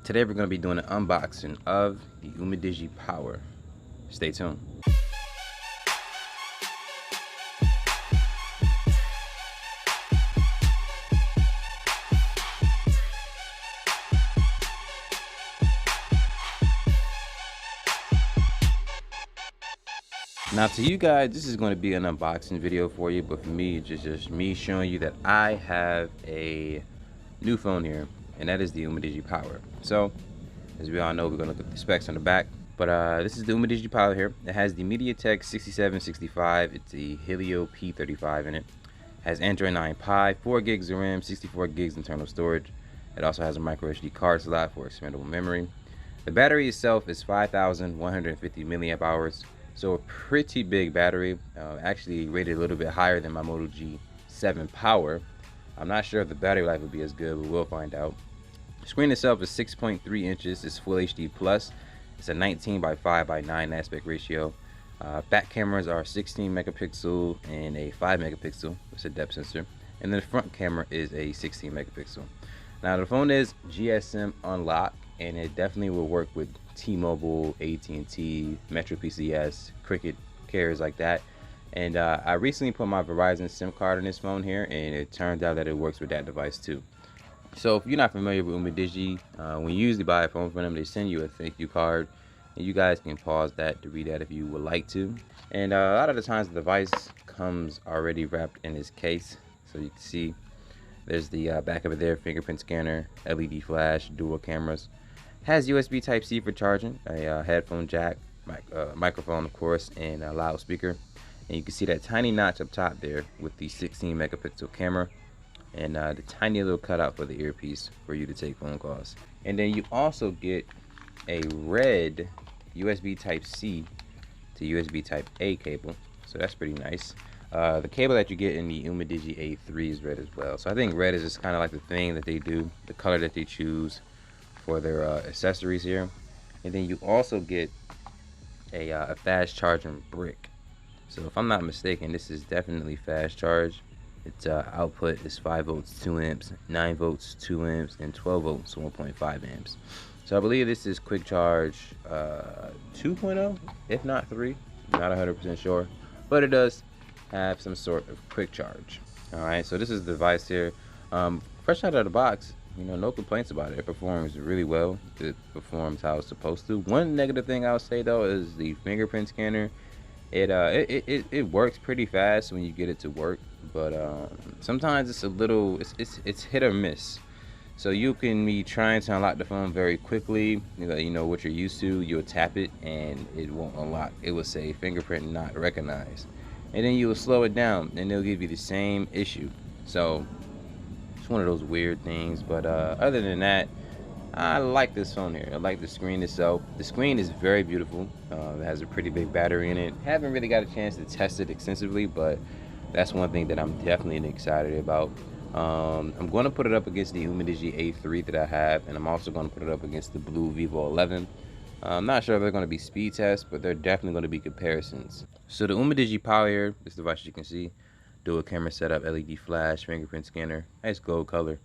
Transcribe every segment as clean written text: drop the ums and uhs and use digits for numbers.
Today we're going to be doing an unboxing of the Umidigi Power. Stay tuned. Now to you guys, this is going to be an unboxing video for you, but for me, it's just me showing you that I have a new phone here, and that is the Umidigi Power. So, as we all know, we're going to look at the specs on the back, but this is the Umidigi Power here. It has the MediaTek 6765, it's the Helio P35 in it. Has Android 9 Pie, 4 gigs of RAM, 64 gigs internal storage. It also has a micro SD card slot for expandable memory. The battery itself is 5,150 milliamp hours. So a pretty big battery, actually rated a little bit higher than my Moto G7 Power. I'm not sure if the battery life will be as good, but we'll find out. The screen itself is 6.3 inches, it's Full HD Plus. It's a 19 by 5 by 9 aspect ratio. Back cameras are 16 megapixel and a 5 megapixel. It's a depth sensor. And then the front camera is a 16 megapixel. Now the phone is GSM unlocked, and it definitely will work with T-Mobile, AT&T, Metro PCS, Cricket carriers like that. And I recently put my Verizon SIM card in this phone here, and it turns out that it works with that device too. So if you're not familiar with Umidigi, when you usually buy a phone from them, they send you a thank you card, and you guys can pause that to read that if you would like to. And a lot of the times the device comes already wrapped in this case, so you can see there's the back of it there, fingerprint scanner, LED flash, dual cameras. Has USB Type-C for charging, a headphone jack, microphone of course, and a loudspeaker. And you can see that tiny notch up top there with the 16 megapixel camera, and the tiny little cutout for the earpiece for you to take phone calls. And then you also get a red USB Type-C to USB Type-A cable, so that's pretty nice. The cable that you get in the Umidigi A3 is red as well. So I think red is just kind of like the thing that they do, the color that they choose for their accessories here. And then you also get a fast charging brick. So if I'm not mistaken, this is definitely fast charge. Its output is 5 volts 2 amps, 9 volts 2 amps, and 12 volts 1.5 amps. So I believe this is quick charge 2.0, if not 3. Not 100% sure, but it does have some sort of quick charge. All right, so this is the device here, fresh out of the box. You know, no complaints about it. It performs really well. It performs how it's supposed to. One negative thing I'll say though is the fingerprint scanner. It works pretty fast when you get it to work, but sometimes it's a little it's hit or miss. So you can be trying to unlock the phone very quickly. You know what you're used to. You'll tap it and it won't unlock. It will say fingerprint not recognized, and then you will slow it down and they'll give you the same issue. So one of those weird things, but other than that, I like this phone here. I like the screen itself. The screen is very beautiful. It has a pretty big battery in it. Haven't really got a chance to test it extensively, but that's one thing that I'm definitely excited about. I'm going to put it up against the Umidigi A3 that I have, and I'm also going to put it up against the blue Vivo 11. I'm not sure if they're going to be speed tests, but they're definitely going to be comparisons. So the Umidigi Power here, this device you can see, dual camera setup, LED flash, fingerprint scanner, nice gold color.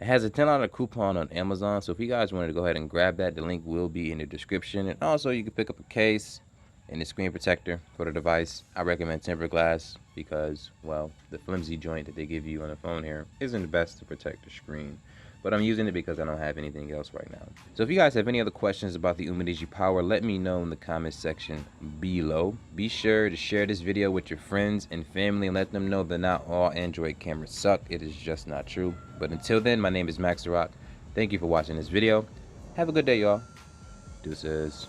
It has a $10 coupon on Amazon, so if you guys wanted to go ahead and grab that, the link will be in the description. And also you can pick up a case and a screen protector for the device. I recommend tempered glass because, well, the flimsy joint that they give you on the phone here isn't the best to protect the screen. But I'm using it because I don't have anything else right now. So if you guys have any other questions about the Umidigi Power, let me know in the comments section below. Be sure to share this video with your friends and family and let them know that not all Android cameras suck. It is just not true. But until then, my name is Max the Rock. Thank you for watching this video. Have a good day, y'all. Deuces.